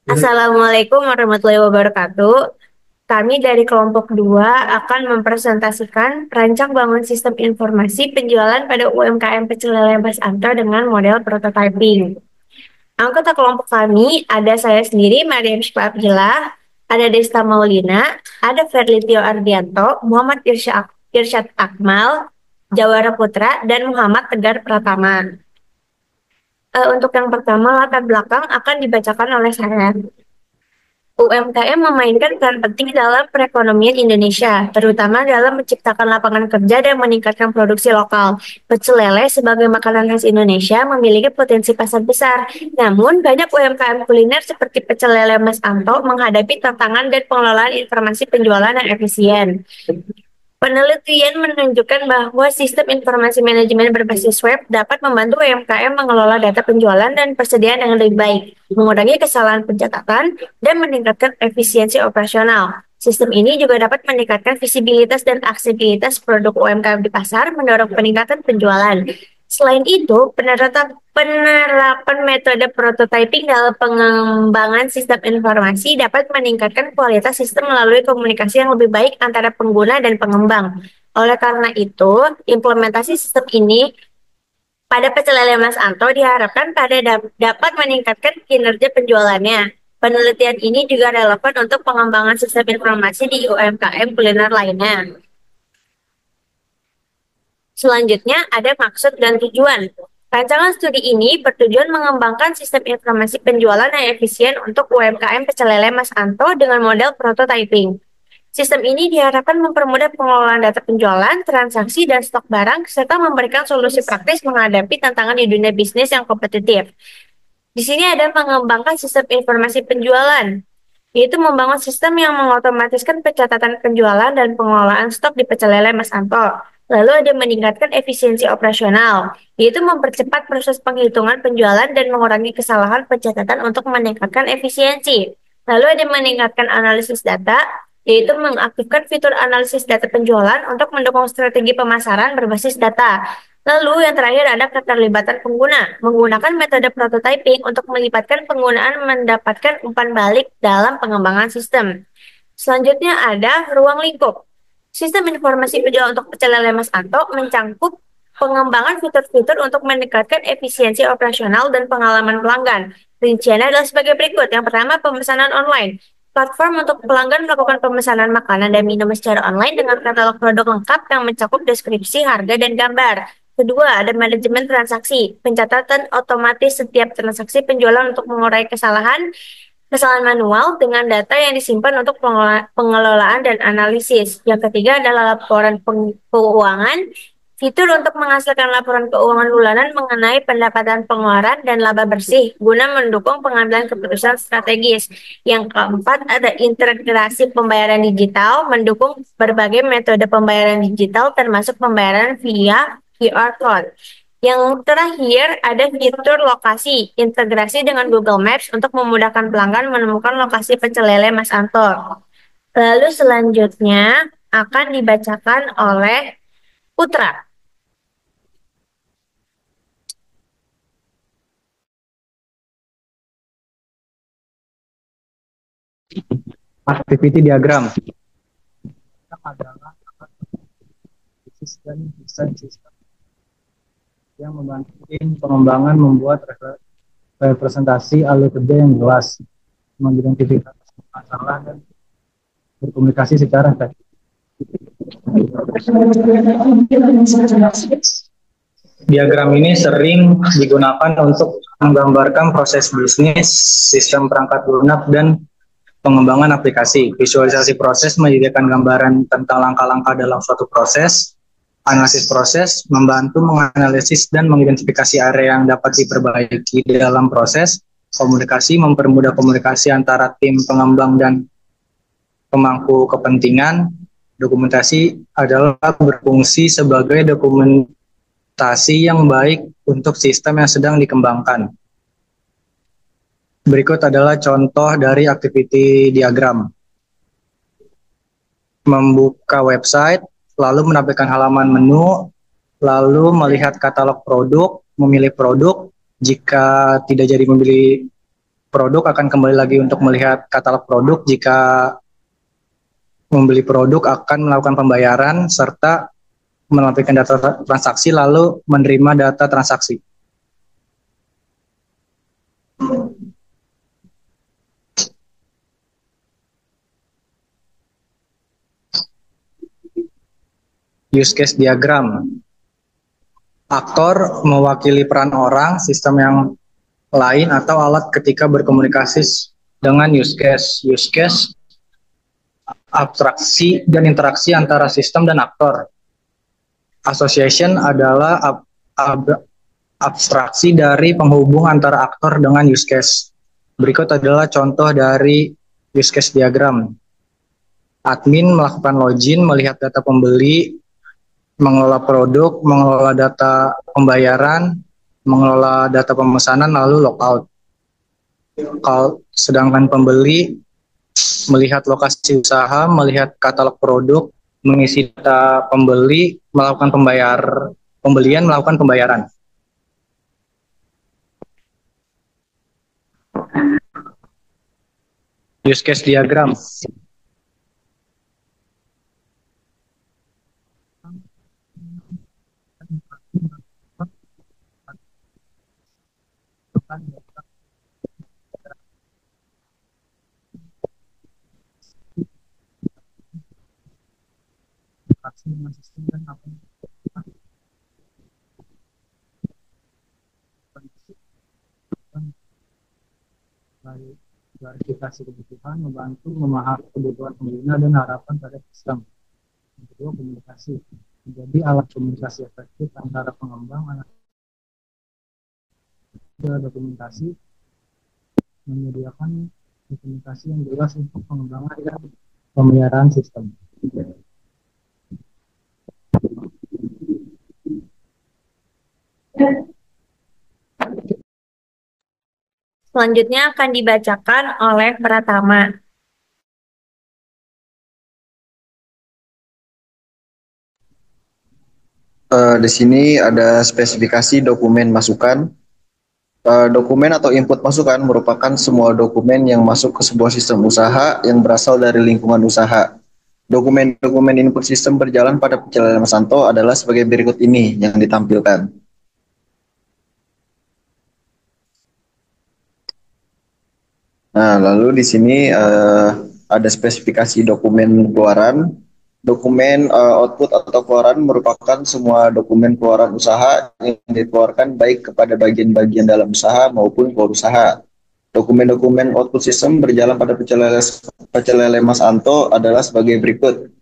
Assalamualaikum warahmatullahi wabarakatuh. Kami dari kelompok 2 akan mempresentasikan rancang bangun sistem informasi penjualan pada UMKM Pecel Lele Mas Anto dengan model prototyping. Anggota kelompok kami ada saya sendiri, Mariam Syifah, ada Desta Maulina, ada Ferlitio Ardianto, Muhammad Irsyad Akmal, Jawara Putra, dan Muhammad Tegar Pratama. Untuk yang pertama, latar belakang akan dibacakan oleh saya. UMKM memainkan peran penting dalam perekonomian Indonesia, terutama dalam menciptakan lapangan kerja dan meningkatkan produksi lokal. Pecel lele sebagai makanan khas Indonesia memiliki potensi pasar besar. Namun, banyak UMKM kuliner seperti Pecel Lele Mas Anto menghadapi tantangan dan pengelolaan informasi penjualan yang efisien. Penelitian menunjukkan bahwa sistem informasi manajemen berbasis web dapat membantu UMKM mengelola data penjualan dan persediaan yang lebih baik, mengurangi kesalahan pencatatan, dan meningkatkan efisiensi operasional. Sistem ini juga dapat meningkatkan visibilitas dan aksesibilitas produk UMKM di pasar, mendorong peningkatan penjualan. Selain itu, penerapan metode prototyping dalam pengembangan sistem informasi dapat meningkatkan kualitas sistem melalui komunikasi yang lebih baik antara pengguna dan pengembang. Oleh karena itu, implementasi sistem ini pada Pecel Lele Mas Anto diharapkan dapat meningkatkan kinerja penjualannya. Penelitian ini juga relevan untuk pengembangan sistem informasi di UMKM kuliner lainnya. Selanjutnya ada maksud dan tujuan. Rancangan studi ini bertujuan mengembangkan sistem informasi penjualan yang efisien untuk UMKM Pecel Lele Mas Anto dengan model prototyping. Sistem ini diharapkan mempermudah pengelolaan data penjualan, transaksi, dan stok barang, serta memberikan solusi praktis menghadapi tantangan di dunia bisnis yang kompetitif. Di sini ada mengembangkan sistem informasi penjualan, yaitu membangun sistem yang mengotomatiskan pencatatan penjualan dan pengelolaan stok di Pecel Lele Mas Anto. Lalu ada meningkatkan efisiensi operasional, yaitu mempercepat proses penghitungan penjualan dan mengurangi kesalahan pencatatan untuk meningkatkan efisiensi. Lalu ada meningkatkan analisis data, yaitu mengaktifkan fitur analisis data penjualan untuk mendukung strategi pemasaran berbasis data. Lalu yang terakhir ada keterlibatan pengguna, menggunakan metode prototyping untuk melibatkan penggunaan mendapatkan umpan balik dalam pengembangan sistem. Selanjutnya ada ruang lingkup. Sistem informasi penjualan untuk Pecel Lele Mas Anto mencangkup pengembangan fitur-fitur untuk meningkatkan efisiensi operasional dan pengalaman pelanggan. Rinciannya adalah sebagai berikut. Yang pertama, pemesanan online. Platform untuk pelanggan melakukan pemesanan makanan dan minum secara online dengan katalog produk lengkap yang mencakup deskripsi, harga, dan gambar. Kedua, ada manajemen transaksi. Pencatatan otomatis setiap transaksi penjualan untuk mengurai kesalahan manual dengan data yang disimpan untuk pengelolaan dan analisis. Yang ketiga adalah laporan keuangan. Fitur untuk menghasilkan laporan keuangan bulanan mengenai pendapatan pengeluaran dan laba bersih guna mendukung pengambilan keputusan strategis. Yang keempat ada integrasi pembayaran digital, mendukung berbagai metode pembayaran digital termasuk pembayaran via QR code. Yang terakhir ada fitur lokasi, integrasi dengan Google Maps untuk memudahkan pelanggan menemukan lokasi Pecel Lele Mas Anto. Lalu selanjutnya akan dibacakan oleh Putra. Activity diagram adalah sistem desain sistem yang membantu tim pengembangan membuat representasi alur kerja yang jelas, mengidentifikasi masalah dan berkomunikasi secara efektif. Diagram ini sering digunakan untuk menggambarkan proses bisnis, sistem perangkat lunak, dan pengembangan aplikasi. Visualisasi proses menyediakan gambaran tentang langkah-langkah dalam suatu proses. Analisis proses membantu menganalisis dan mengidentifikasi area yang dapat diperbaiki dalam proses. Komunikasi mempermudah komunikasi antara tim pengembang dan pemangku kepentingan. Dokumentasi adalah berfungsi sebagai dokumentasi yang baik untuk sistem yang sedang dikembangkan. Berikut adalah contoh dari activity diagram. Membuka website, lalu menampilkan halaman menu, lalu melihat katalog produk, memilih produk. Jika tidak jadi memilih produk akan kembali lagi untuk melihat katalog produk. Jika membeli produk akan melakukan pembayaran serta melampirkan data transaksi lalu menerima data transaksi. Use case diagram. Aktor mewakili peran orang, sistem yang lain, atau alat ketika berkomunikasi dengan use case. Use case, abstraksi dan interaksi antara sistem dan aktor. Association adalah abstraksi dari penghubung antara aktor dengan use case. Berikut adalah contoh dari use case diagram. Admin melakukan login, melihat data pembeli, mengelola produk, mengelola data pembayaran, mengelola data pemesanan, lalu logout. Sedangkan pembeli melihat lokasi usaha, melihat katalog produk, mengisi data pembeli, melakukan pembelian, melakukan pembayaran. Use case diagram. Klarifikasi kebutuhan, membantu memahami kebutuhan pengguna dan harapan pada sistem. Yang kedua, komunikasi. Menjadi alat komunikasi efektif antara pengembang dan dokumentasi, menyediakan dokumentasi yang jelas untuk pengembangan dan pemeliharaan sistem. Selanjutnya akan dibacakan oleh Pratama. Di sini ada spesifikasi dokumen masukan. Dokumen atau input masukan merupakan semua dokumen yang masuk ke sebuah sistem usaha yang berasal dari lingkungan usaha. Dokumen-dokumen input sistem berjalan pada pencalelan Mas Santo adalah sebagai berikut ini yang ditampilkan. Nah, lalu di sini ada spesifikasi dokumen keluaran. Dokumen output atau keluaran merupakan semua dokumen keluaran usaha yang dikeluarkan baik kepada bagian-bagian dalam usaha maupun keluar usaha. Dokumen-dokumen output sistem berjalan pada pecel lele Mas Anto adalah sebagai berikut.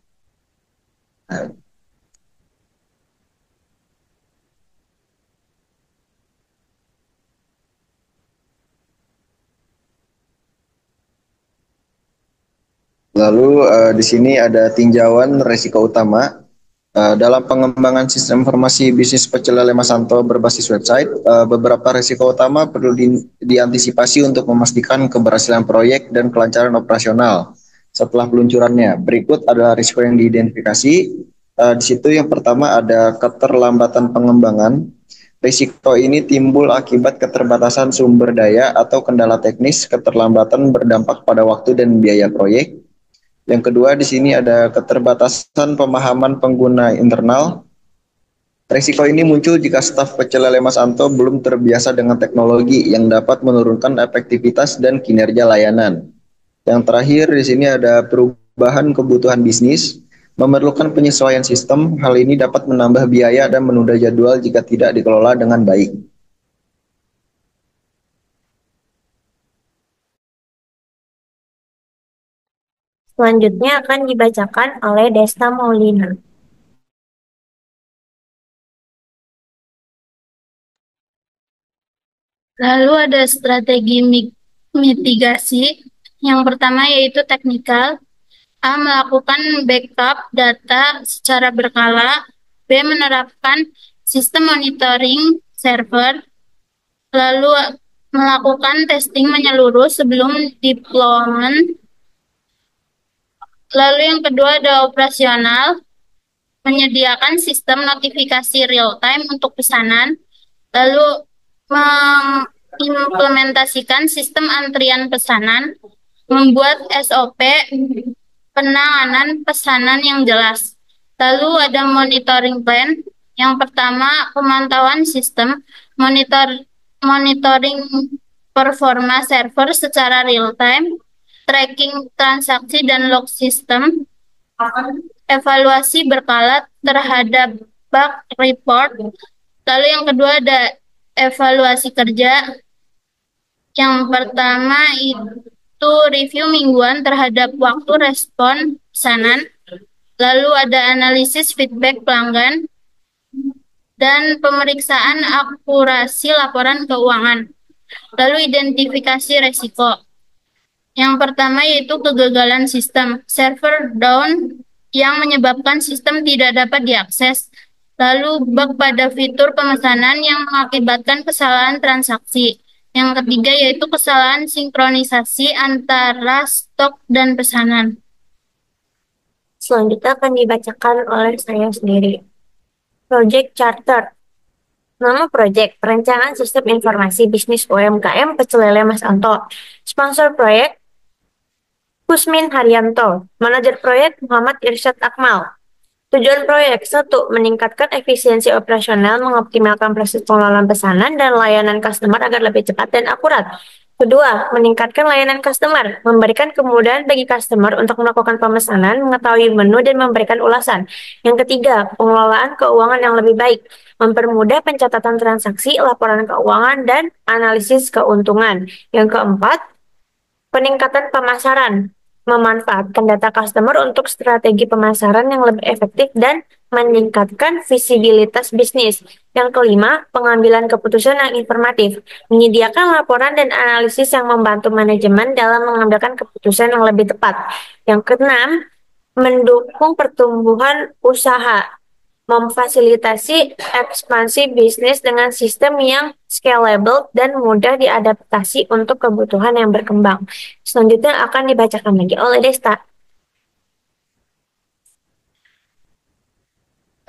Lalu di sini ada tinjauan risiko utama. Dalam pengembangan sistem informasi bisnis pecel lele Mas Santo berbasis website, beberapa risiko utama perlu diantisipasi untuk memastikan keberhasilan proyek dan kelancaran operasional setelah peluncurannya. Berikut adalah risiko yang diidentifikasi. Di situ yang pertama ada keterlambatan pengembangan. Risiko ini timbul akibat keterbatasan sumber daya atau kendala teknis. Keterlambatan berdampak pada waktu dan biaya proyek. Yang kedua, di sini ada keterbatasan pemahaman pengguna internal. Risiko ini muncul jika staf pecel lele Mas Anto belum terbiasa dengan teknologi yang dapat menurunkan efektivitas dan kinerja layanan. Yang terakhir, di sini ada perubahan kebutuhan bisnis, memerlukan penyesuaian sistem. Hal ini dapat menambah biaya dan menunda jadwal jika tidak dikelola dengan baik. Selanjutnya akan dibacakan oleh Desta Maulina. Lalu ada strategi mitigasi. Yang pertama yaitu teknikal. A. Melakukan backup data secara berkala. B. Menerapkan sistem monitoring server. Lalu melakukan testing menyeluruh sebelum deployment. Lalu yang kedua ada operasional. Menyediakan sistem notifikasi real time untuk pesanan. Lalu mengimplementasikan sistem antrian pesanan, membuat SOP penanganan pesanan yang jelas. Lalu ada monitoring plan. Yang pertama, pemantauan sistem, monitoring performa server secara real time, tracking transaksi dan log sistem, evaluasi berkala terhadap bug report. Lalu yang kedua ada evaluasi kerja. Yang pertama itu review mingguan terhadap waktu respon pesanan. Lalu ada analisis feedback pelanggan dan pemeriksaan akurasi laporan keuangan. Lalu identifikasi resiko. Yang pertama yaitu kegagalan sistem, server down yang menyebabkan sistem tidak dapat diakses. Lalu bug pada fitur pemesanan yang mengakibatkan kesalahan transaksi. Yang ketiga yaitu kesalahan sinkronisasi antara stok dan pesanan. Selanjutnya akan dibacakan oleh saya sendiri. Project Charter. Nama proyek, Perencanaan Sistem Informasi Bisnis UMKM Pecel Lele Mas Anto. Sponsor proyek, Kusmin Haryanto. Manajer proyek, Muhammad Irsyad Akmal. Tujuan proyek, 1. Meningkatkan efisiensi operasional, mengoptimalkan proses pengelolaan pesanan dan layanan customer agar lebih cepat dan akurat. Kedua, meningkatkan layanan customer, memberikan kemudahan bagi customer untuk melakukan pemesanan, mengetahui menu, dan memberikan ulasan. Yang ketiga, pengelolaan keuangan yang lebih baik, mempermudah pencatatan transaksi, laporan keuangan, dan analisis keuntungan. Yang keempat, peningkatan pemasaran, memanfaatkan data customer untuk strategi pemasaran yang lebih efektif dan meningkatkan visibilitas bisnis. Yang kelima, pengambilan keputusan yang informatif, menyediakan laporan dan analisis yang membantu manajemen dalam mengambilkan keputusan yang lebih tepat. Yang keenam, mendukung pertumbuhan usaha, memfasilitasi ekspansi bisnis dengan sistem yang scalable dan mudah diadaptasi untuk kebutuhan yang berkembang. Selanjutnya akan dibacakan lagi oleh Desta.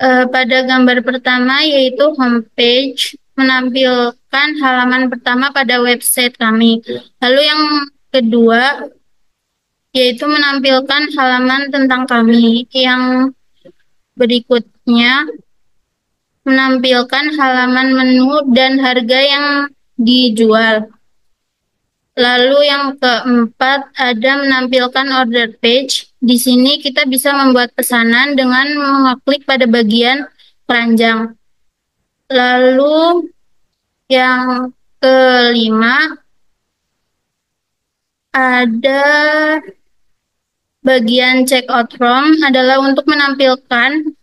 Pada gambar pertama yaitu homepage, menampilkan halaman pertama pada website kami. Lalu yang kedua yaitu menampilkan halaman tentang kami. Yang berikutnya menampilkan halaman menu dan harga yang dijual. Lalu yang keempat ada menampilkan order page. Di sini kita bisa membuat pesanan dengan mengklik pada bagian keranjang. Lalu yang kelima ada bagian check out from adalah untuk menampilkan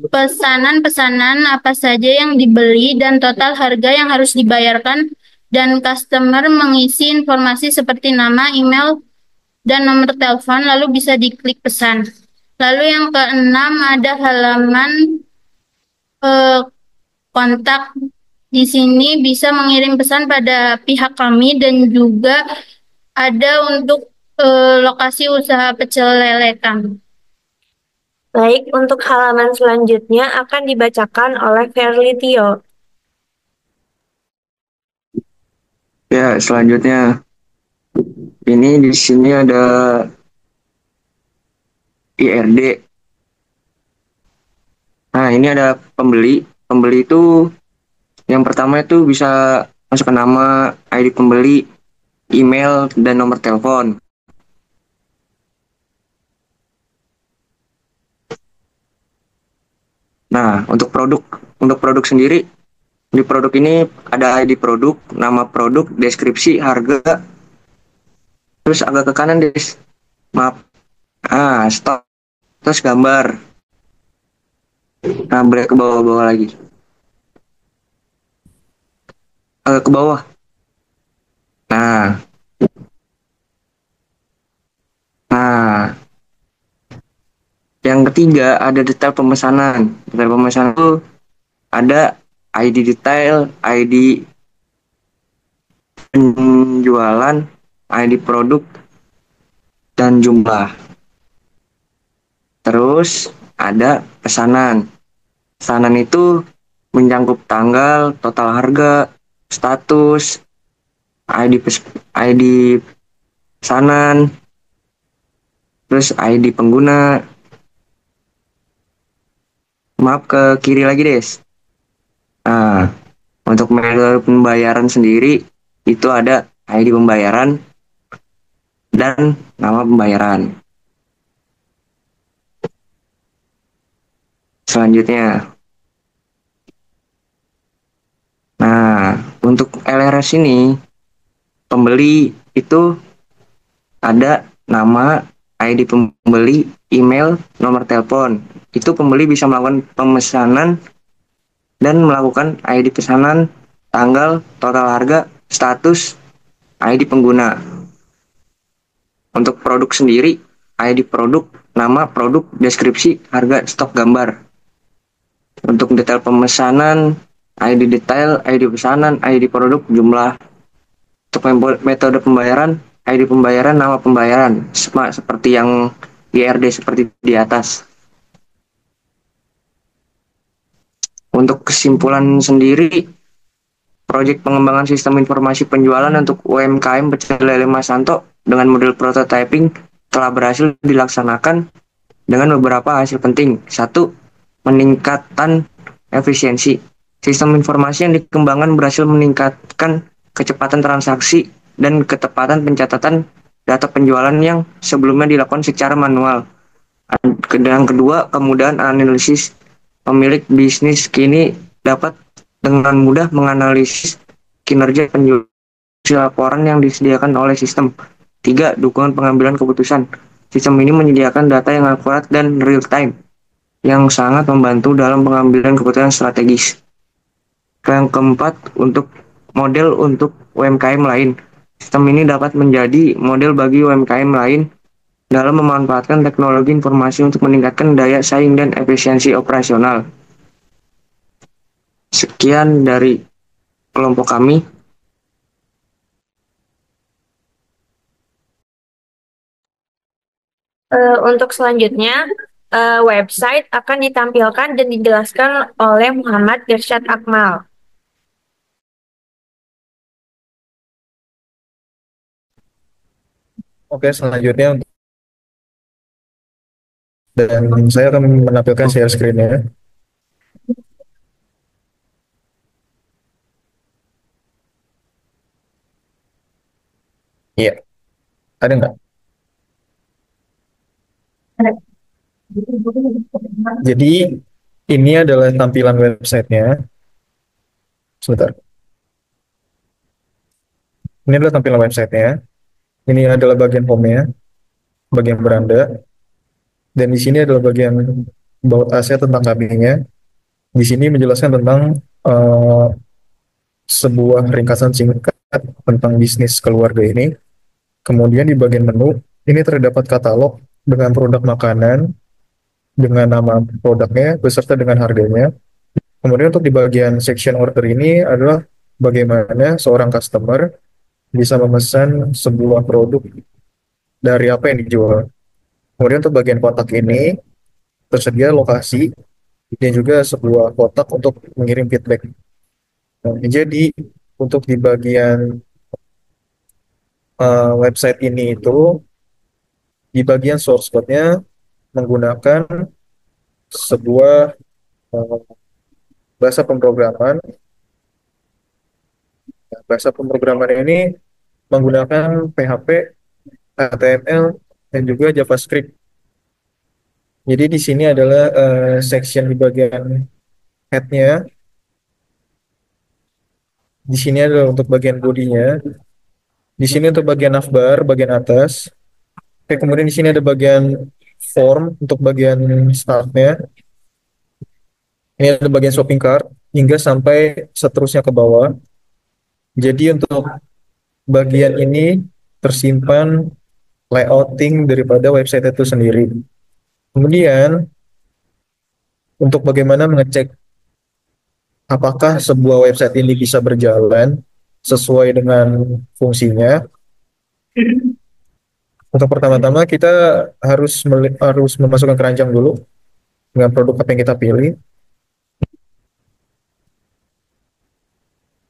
pesanan-pesanan apa saja yang dibeli dan total harga yang harus dibayarkan, dan customer mengisi informasi seperti nama, email, dan nomor telepon, lalu bisa diklik pesan. Lalu yang keenam ada halaman kontak. Di sini bisa mengirim pesan pada pihak kami dan juga ada untuk lokasi usaha pecel lele kami. Baik, untuk halaman selanjutnya akan dibacakan oleh Verly Tio. Ya, selanjutnya ini di sini ada IRD. Nah, ini ada pembeli. Pembeli itu yang pertama itu bisa masukkan nama, ID pembeli, email, dan nomor telepon. Nah, untuk produk sendiri, di produk ini ada ID produk, nama produk, deskripsi, harga, terus agak ke kanan des, maaf, stok, terus gambar. Nah, boleh ke bawah-bawah lagi, agak ke bawah. Nah, yang ketiga ada detail pemesanan. Detail pemesanan itu ada ID detail, ID penjualan, ID produk, dan jumlah. Terus ada pesanan. Pesanan itu menyangkut tanggal, total harga, status, ID pesanan, terus ID pengguna. Maaf, ke kiri lagi, Des. Nah, untuk metode pembayaran sendiri itu ada ID pembayaran dan nama pembayaran. Selanjutnya, nah, untuk LRS ini, pembeli itu ada nama, ID pembeli, email, nomor telepon. Itu pembeli bisa melakukan pemesanan dan melakukan ID pesanan, tanggal, total harga, status, ID pengguna. Untuk produk sendiri, ID produk, nama produk, deskripsi, harga, stok, gambar. Untuk detail pemesanan, ID detail, ID pesanan, ID produk, jumlah. Untuk metode pembayaran, ID pembayaran, nama pembayaran, sama seperti yang IRD seperti di atas. Untuk kesimpulan sendiri, proyek pengembangan sistem informasi penjualan untuk UMKM Pecel Lele Mas Santo dengan model prototyping telah berhasil dilaksanakan dengan beberapa hasil penting. 1. Meningkatkan efisiensi. Sistem informasi yang dikembangkan berhasil meningkatkan kecepatan transaksi dan ketepatan pencatatan data penjualan yang sebelumnya dilakukan secara manual. Dan kedua, kemudahan analisis. Pemilik bisnis kini dapat dengan mudah menganalisis kinerja penjualan laporan yang disediakan oleh sistem. 3. Dukungan pengambilan keputusan. Sistem ini menyediakan data yang akurat dan real time, yang sangat membantu dalam pengambilan keputusan strategis. Yang keempat, untuk model untuk UMKM lain. Sistem ini dapat menjadi model bagi UMKM lain dalam memanfaatkan teknologi informasi untuk meningkatkan daya saing dan efisiensi operasional. Sekian dari kelompok kami. Untuk selanjutnya, website akan ditampilkan dan dijelaskan oleh Muhammad Irsyad Akmal. Oke, selanjutnya dan saya akan menampilkan share screen-nya. Iya, ada nggak? Jadi ini adalah tampilan websitenya. Sebentar. Ini adalah tampilan websitenya. Ini adalah bagian home-nya, bagian beranda. Dan di sini adalah bagian about us-nya tentang kambingnya. Di sini menjelaskan tentang sebuah ringkasan singkat tentang bisnis keluarga ini. Kemudian di bagian menu, ini terdapat katalog dengan produk makanan, dengan nama produknya, beserta dengan harganya. Kemudian untuk di bagian section order ini adalah bagaimana seorang customer bisa memesan sebuah produk dari apa yang dijual. Kemudian untuk bagian kotak ini, tersedia lokasi dan juga sebuah kotak untuk mengirim feedback. Nah, jadi untuk di bagian website ini itu, di bagian source code-nya menggunakan sebuah bahasa pemrograman. Bahasa pemrograman ini menggunakan PHP, HTML, dan juga JavaScript. Jadi di sini adalah section di bagian head-nya. Di sini adalah untuk bagian bodinya. Di sini untuk bagian navbar, bagian atas. Oke, kemudian di sini ada bagian form untuk bagian start-nya. Ini ada bagian shopping cart hingga sampai seterusnya ke bawah. Jadi untuk bagian ini tersimpan layouting daripada website itu sendiri. Kemudian untuk bagaimana mengecek apakah sebuah website ini bisa berjalan sesuai dengan fungsinya. Untuk pertama-tama kita harus memasukkan keranjang dulu dengan produk apa yang kita pilih.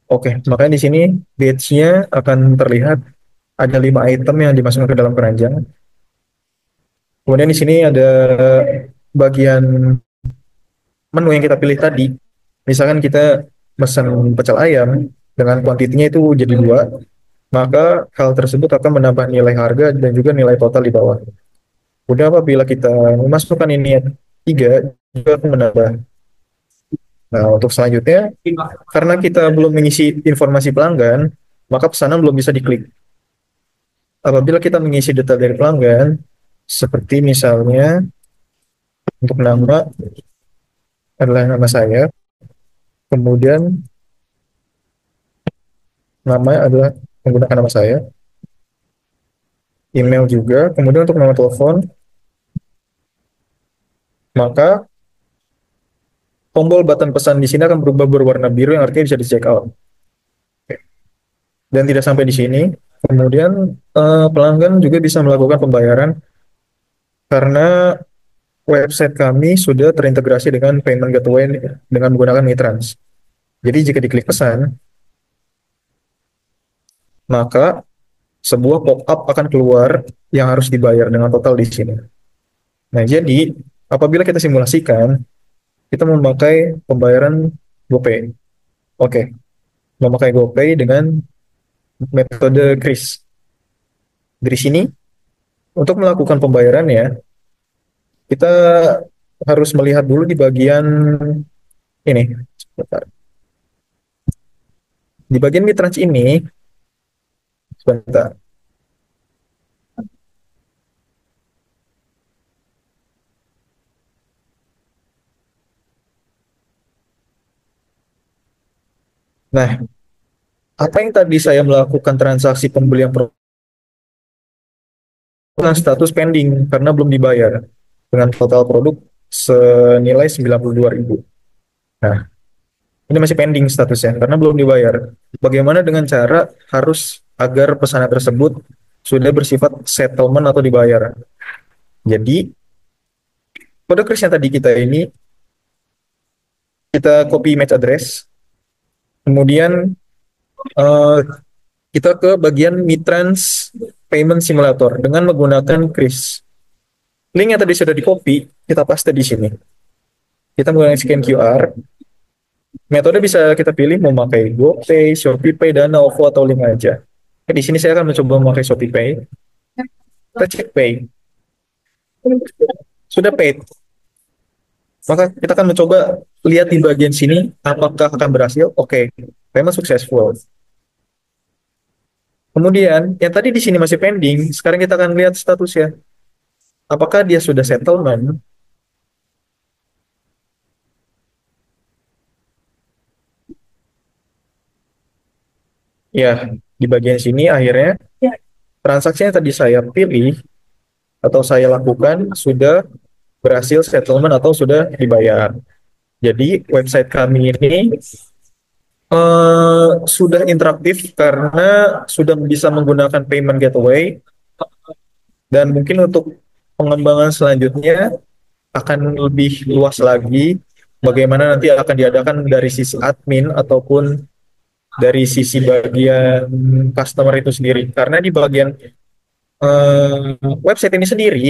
Oke, makanya di sini batch-nya akan terlihat ada 5 item yang dimasukkan ke dalam keranjang. Kemudian di sini ada bagian menu yang kita pilih tadi. Misalkan kita pesan pecel ayam dengan kuantitinya itu jadi 2, maka hal tersebut akan menambah nilai harga dan juga nilai total di bawah. Udah apabila kita memasukkan ini 3, juga akan menambah. Nah, untuk selanjutnya, karena kita belum mengisi informasi pelanggan, maka pesanan belum bisa diklik. Apabila kita mengisi data dari pelanggan, seperti misalnya untuk nama adalah nama saya, kemudian nama adalah menggunakan nama saya, email juga, kemudian untuk nomor telepon, maka tombol button pesan di sini akan berubah berwarna biru yang artinya bisa di check out. Dan tidak sampai di sini, kemudian pelanggan juga bisa melakukan pembayaran karena website kami sudah terintegrasi dengan payment gateway dengan menggunakan Mitrans. Jadi jika diklik pesan, maka sebuah pop-up akan keluar yang harus dibayar dengan total di sini. Nah, jadi apabila kita simulasikan, kita memakai pembayaran GoPay. Oke, memakai GoPay dengan metode kris. Dari sini, untuk melakukan pembayarannya, kita harus melihat dulu di bagian ini. Sebentar. Di bagian Mitrans ini, sebentar. Nah, apa yang tadi saya melakukan transaksi pembelian dengan status pending karena belum dibayar dengan total produk senilai 92.000. Nah, ini masih pending statusnya karena belum dibayar. Bagaimana dengan cara harus agar pesanan tersebut sudah bersifat settlement atau dibayar? Jadi, kode kris yang tadi kita ini, kita copy match address, kemudian eh, kita ke bagian Mitrans Payment Simulator dengan menggunakan kris. Link yang tadi sudah di-copy, kita paste di sini. Kita menggunakan scan QR. Metode bisa kita pilih mau pakai GoPay, ShopeePay, Dana, OVO, atau link aja. Di sini saya akan mencoba memakai ShopeePay. Kita cek pay. Sudah paid. Maka kita akan mencoba lihat di bagian sini apakah akan berhasil. Oke, payment successful. Kemudian yang tadi di sini masih pending, sekarang kita akan lihat statusnya. Apakah dia sudah settlement? Ya, di bagian sini akhirnya transaksi yang tadi saya pilih atau saya lakukan sudah berhasil settlement atau sudah dibayar. Jadi website kami ini sudah interaktif karena sudah bisa menggunakan payment gateway dan mungkin untuk pengembangan selanjutnya akan lebih luas lagi bagaimana nanti akan diadakan dari sisi admin ataupun dari sisi bagian customer itu sendiri. Karena di bagian website ini sendiri,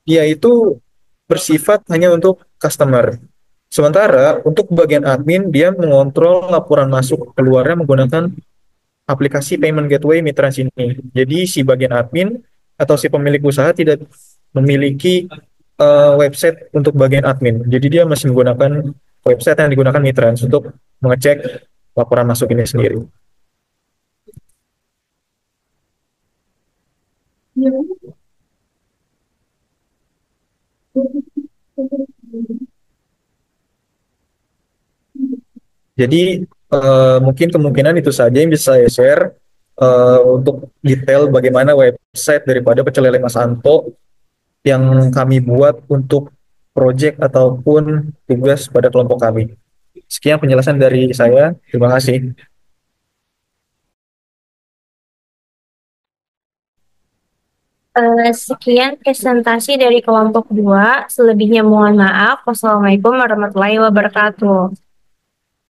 dia itu bersifat hanya untuk customer. Sementara untuk bagian admin, dia mengontrol laporan masuk keluarnya menggunakan aplikasi payment gateway Mitrans ini. Jadi si bagian admin atau si pemilik usaha tidak memiliki website untuk bagian admin. Jadi dia masih menggunakan website yang digunakan Mitrans untuk mengecek laporan masuk ini sendiri. Jadi mungkin kemungkinan itu saja yang bisa saya share untuk detail bagaimana website daripada Pecel Lele Mas Anto yang kami buat untuk project ataupun tugas pada kelompok kami. Sekian penjelasan dari saya. Terima kasih. Sekian presentasi dari kelompok 2. Selebihnya mohon maaf. Wassalamualaikum warahmatullahi wabarakatuh.